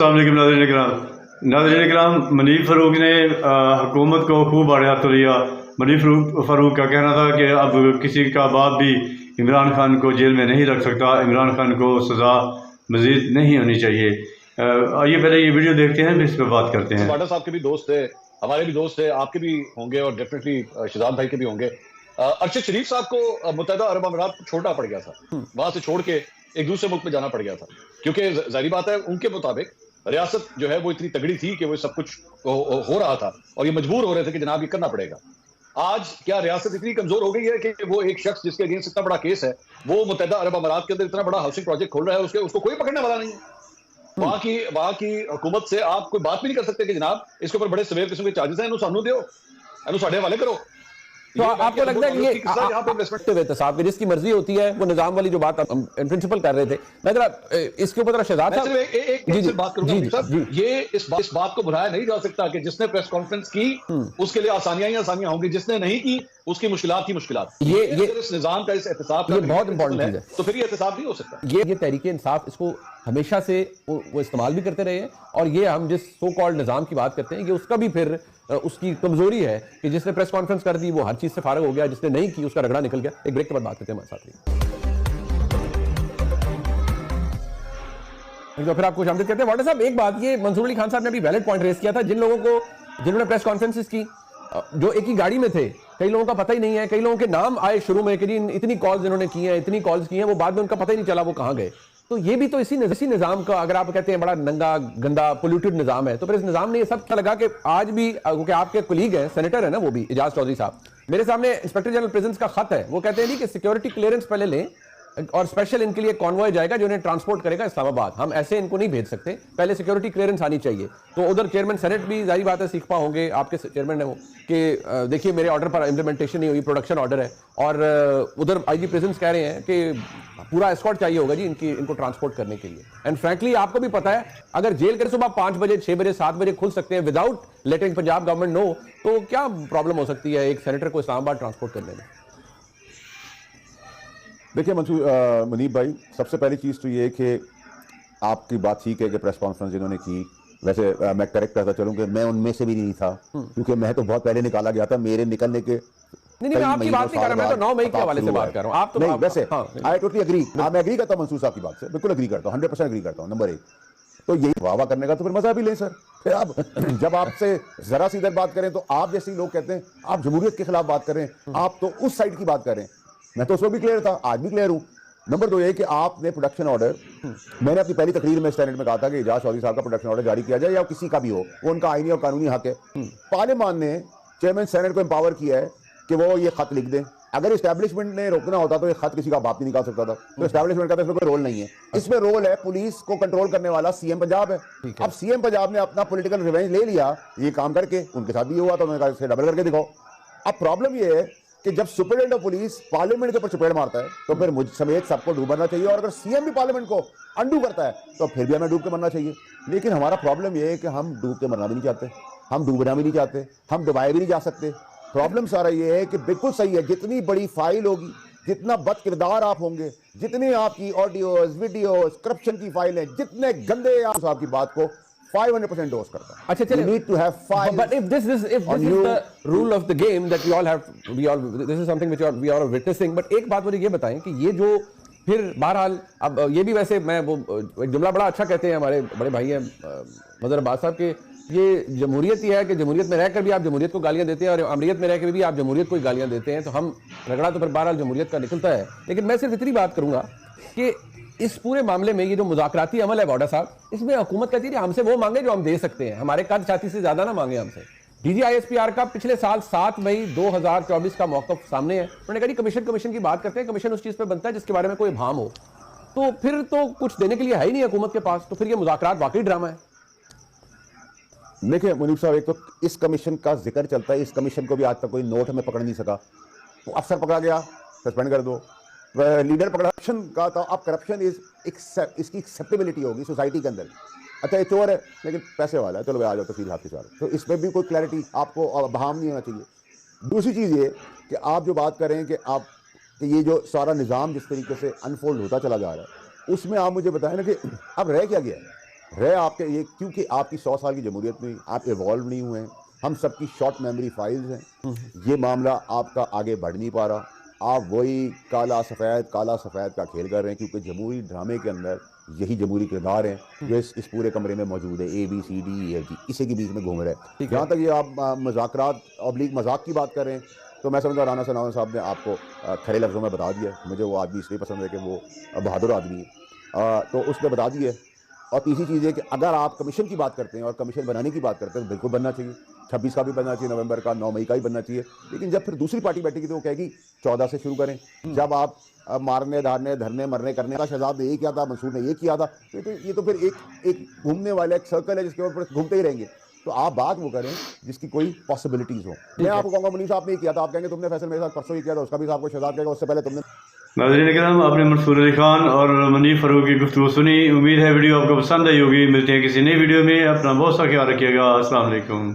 नाज़रीन कराम, मुनीब फ़ारूक ने हुकूमत को खूब आड़े हाथों लिया। मुनीब फ़ारूक का कहना था कि अब किसी का बाप भी इमरान खान को जेल में नहीं रख सकता, इमरान खान को सज़ा मज़ीद नहीं होनी चाहिए। आइए पहले ये वीडियो देखते हैं, इस पर बात करते हैं। बाटा साहब के भी दोस्त थे, हमारे भी दोस्त थे, आपके भी होंगे और डेफिनेटली शहजाद भाई के भी होंगे। अरशद शरीफ साहब को मुत्तहदा अरब अमीरात छोड़ना पड़ गया था, वहां से छोड़ के एक दूसरे मुल्क में जाना पड़ गया था, क्योंकि जाहिर बात है उनके मुताबिक रियासत जो है वो इतनी तगड़ी थी कि वो सब कुछ हो रहा था और ये मजबूर हो रहे थे कि जनाब ये करना पड़ेगा। आज क्या रियासत इतनी कमजोर हो गई है कि वो एक शख्स जिसके अगेंस्ट इतना बड़ा केस है, वो मुत्तहदा अरब अमीरात के अंदर इतना बड़ा हाउसिंग प्रोजेक्ट खोल रहा है, उसको कोई पकड़ने वाला नहीं है। वहां की हुकूमत से आप कोई बात भी नहीं कर सकते कि जनाब इसके ऊपर बड़े सवेर किस्म के चार्जेस हैं, इन्हों सानू दो, इन्हों साडे हवाले करो। तो आपको लगता है कि ये साहब की जिसकी मर्जी होती है, वो निजाम वाली जो बात प्रिंसिपल कर रहे थे, मैं जरा इसके ऊपर शहजाद साहब एक बात करूंगा। ये इस बात को बुलाया नहीं जा सकता कि जिसने प्रेस कॉन्फ्रेंस की उसके लिए आसानियां होंगी, जिसने नहीं की उसकी मुश्किलात ही मुश्किलात। ये इस निजाम का, इस एहतसाब का बहुत इंपॉर्टेंट चीज है, तो फिर ये एहतसाब नहीं हो सकता। ये तहरीक इंसाफ इसको हमेशा से वो इस्तेमाल भी करते रहे हैं, और ये हम जिस सो कॉल्ड निजाम की बात करते हैं कि उसका भी फिर उसकी कमजोरी है कि जिसने प्रेस कॉन्फ्रेंस कर दी वो हर चीज से फारग हो गया, जिसने नहीं की उसका रगड़ा निकल गया। एक ब्रेक के बाद बात करते हैं हमारे साथ। तो फिर आपको शामिल करते हैं। वाटर साहब, एक बात, ये मंसूर अली खान साहब ने अभी वैलिड पॉइंट रेस किया था, जिन्होंने प्रेस कॉन्फ्रेंसेस की, जो एक ही गाड़ी में थे, कई लोगों का पता ही नहीं है, कई लोगों के नाम आए शुरू में कि जी इतनी कॉल्स इन्होंने की हैं, इतनी कॉल्स की हैं, वो बाद में उनका पता ही नहीं चला वो कहां गए। तो ये भी तो इसी निजाम का, अगर आप कहते हैं बड़ा नंगा गंदा पोल्यूटेड निजाम है, तो फिर इस निजाम ने ये सब क्या लगा कि आज भी, क्योंकि आपके कुलीग हैं, सेनेटर है ना वो भी, एजाज चौधरी साहब, मेरे सामने इंस्पेक्टर जनरल प्रिजन्स का खत है, वो कहते हैं कि सिक्योरिटी क्लियरेंस पहले लें और स्पेशल इनके लिए कॉन्वॉय जाएगा जो इन्हें ट्रांसपोर्ट करेगा इस्लामाबाद, हम ऐसे इनको नहीं भेज सकते, पहले सिक्योरिटी क्लियरेंस आनी चाहिए। तो उधर चेयरमैन सेनेट भी जाहिर बात है सीखपा होंगे, आपके चेयरमैन है वो, कि देखिए मेरे ऑर्डर पर इंप्लीमेंटेशन नहीं हुई, प्रोडक्शन ऑर्डर है, और उधर आईजी प्रिजन्स कह रहे हैं कि पूरा एस्कॉर्ट चाहिए होगा जी इनको ट्रांसपोर्ट करने के लिए। एंड फ्रैंकली आपको भी पता है, अगर जेल के सुबह 5 बजे 6 बजे 7 बजे खुल सकते हैं without letting Punjab government know, तो क्या प्रॉब्लम हो सकती है एक सेनेटर को इस्लामाबाद ट्रांसपोर्ट करने में? देखिए मुनीब भाई, सबसे पहली चीज़ तो ये है कि आपकी बात ठीक है कि प्रेस कॉन्फ्रेंस जिन्होंने की, वैसे मैं करेक्ट करता चलूँ कि मैं उनमें से भी नहीं था, क्योंकि मैं तो बहुत पहले निकाला गया था, मेरे निकलने के नहीं, मैं आपकी बात नहीं कर रहा, मैं तो 9 मई के हवाले से बात कर रहा हूं। आप तो नहीं, वैसे आई टोटली एग्री, मैं एग्री करता हूं मंसूर साहब की बात से, बिल्कुल एग्री करता हूं, 100% एग्री करता हूं। नंबर 1 तो यही वाह करने का तो फिर मजा भी लें सर। फिर आप जब आपसे जरा सी इधर बात करें तो आप जैसे लोग कहते हैं आप जमहूरियत के खिलाफ बात कर रहे हैं, आप तो उस साइड की बात कर रहे हैं। मैं तो उस वक्त भी क्लियर था, आज भी क्लियर हूं। नंबर 2 ये कि आपने प्रोडक्शन ऑर्डर, मैंने अपनी पहली तकरीर में सेनेट में कहा था कि एजाज चौधरी साहब का प्रोडक्शन ऑर्डर जारी किया जाए, या किसी का भी हो, वो उनका आईनी और कानूनी हक है। पार्लियामान ने चेयरमैन सेनेट को एम्पावर किया है कि वो ये खत लिख दें। अगर एस्टैब्लिशमेंट ने रोकना होता तो ये खत किसी का बाप नहीं निकाल सकता था, तो एस्टैब्लिशमेंट का तो इसमें कोई रोल नहीं है। इसमें रोल है पुलिस को कंट्रोल करने वाला सीएम पंजाब है। अब सीएम पंजाब ने अपना पॉलिटिकल रिवेंज ले लिया ये काम करके, उनके साथ भी ये हुआ तो उन्होंने कहा इसे डबल करके दिखाओ। अब प्रॉब्लम ये है कि जब सुपरिटेंडेंट ऑफ पुलिस पार्लियामेंट के ऊपर चपेट मारता है तो फिर मुझ समेत सबको डूबना चाहिए, और अगर सीएम भी पार्लियामेंट को अंडू करता है तो फिर भी हमें डूब के मरना चाहिए। लेकिन हमारा प्रॉब्लम यह है कि हम डूब के मरना भी नहीं चाहते, हम डूबना भी नहीं चाहते, हम दबाए भी नहीं जा सकते। प्रॉब्लम सारा ये है कि बिल्कुल सही है, जितनी बड़ी फाइल होगी, जितना बद किरदार आप होंगे, जितनी आपकी ऑडियोज वीडियोज करप्शन की फाइलें, जितने गंदे आप आपकी बात को 500% डोज करता है। अच्छा चलिए, need to have files, but if this is the rule of the game that this is something which we are witnessing, but एक बात मुझे ये बताएं कि ये जो फिर बहरहाल, अब ये भी वैसे मैं वो एक जुमला बड़ा अच्छा कहते हैं हमारे बड़े भाई हैं मदर अब्बास साहब के, ये जमहूरियत ही है कि जमहूरियत में रहकर भी आप जमहूरियत को गालियां देते हैं और अमरीत में रहकर भी आप जमहूरियत को गालियां देते हैं, तो हम रगड़ा तो फिर बहरहाल जमहूरियत का निकलता है। लेकिन मैं सिर्फ इतनी बात करूंगा कि इस पूरे मामले में ये जो मुज़ाकराती अमल है वाडा साहब, इसमें हुकूमत कहती है हमसे वो मांगे जो हम दे सकते हैं, हमारे कद छाती से ज्यादा ना मांगे हमसे। DGISPR का पिछले साल 7 मई 2024 का मौक़िफ़ सामने है, उन्होंने कहा कमीशन की बात करते हैं, कमीशन उस चीज पर बनता है जिसके बारे में कोई भाम हो, तो फिर तो कुछ देने के लिए है ही नहीं हुकूमत के पास, तो फिर ये मुज़ाकरात वाकई ड्रामा है। देखिए मुनीब साहब, एक तो इस कमीशन का जिक्र चलता है, इस कमीशन को भी आज तक कोई नोट में पकड़ नहीं सका, तो अफसर पकड़ा गया सस्पेंड कर दो, लीडर पकड़ा करप्शन का, तो अब करप्शन इसकी एक्सेप्टेबिलिटी होगी सोसाइटी के अंदर। अच्छा ये चोर है लेकिन पैसे वाला है, चलो भाई आ जाओ तफसील हाथ के साथ, तो इसमें भी कोई क्लैरिटी आपको बहाम नहीं होना चाहिए। दूसरी चीज़ ये कि आप जो बात कर रहे हैं कि आप कि ये जो सारा निज़ाम जिस तरीके से अनफोल्ड होता चला जा रहा है, उसमें आप मुझे बताएं ना कि अब रह क्या गया है। रहे आपके ये, क्योंकि आपकी 100 साल की जमहूरियत में आप इवॉल्व नहीं हुए हैं, हम सबकी शॉर्ट मेमोरी फाइल्स हैं, ये मामला आपका आगे बढ़ नहीं पा रहा। आप वही काला सफ़ेद का खेल कर रहे हैं, क्योंकि जमहूरी ड्रामे के अंदर यही जमहूरी किरदार हैं जो इस पूरे कमरे में मौजूद है। ABCDEFG इसी के बीच में घूम रहे हैं। जहाँ तक ये आप मजाकरात ऑब्लिक मजाक की बात कर रहे हैं, तो मैं समझता राना सनाउल्लाह साहब ने आपको खरे लफ्ज़ों में बता दिया। मुझे वो आदमी इसलिए पसंद है कि वो बहादुर आदमी है, तो उसने बता दिया। और तीसरी चीज़ है कि अगर आप कमीशन की बात करते हैं और कमीशन बनाने की बात करते हैं तो बिल्कुल बनना चाहिए, 26 का भी बनना चाहिए, नवंबर का, 9 मई का भी बनना चाहिए। लेकिन जब फिर दूसरी पार्टी बैठेगी तो वो कहेगी 14 से शुरू करें। जब आप मारने धारने धरने मरने करने का शहजाद ने ये किया था, मंसूर ने ये किया था, तो ये तो फिर एक घूमने वाला एक सर्कल है जिसके ऊपर घूमते ही रहेंगे। तो आप बात वो करें जिसकी कोई पॉसिबिलिटीज़ हो। मैं आपको कहूँगा मुनीर साहब ने किया था, आप कहेंगे तुमने फैसल मेरे साथ परसों ही किया था, उसका भी आपको शहजाद कहेगा उससे पहले तुमने। नाज़रीन इकराम, आपने मंसूर अली खान और मुनीर फ़ारूक की गुफ्तगू सुनी। उम्मीद है वीडियो आपको पसंद आई होगी। मिलते हैं किसी नई वीडियो में। अपना बहुत सा ख्याल रखिएगा। अस्सलाम वालेकुम।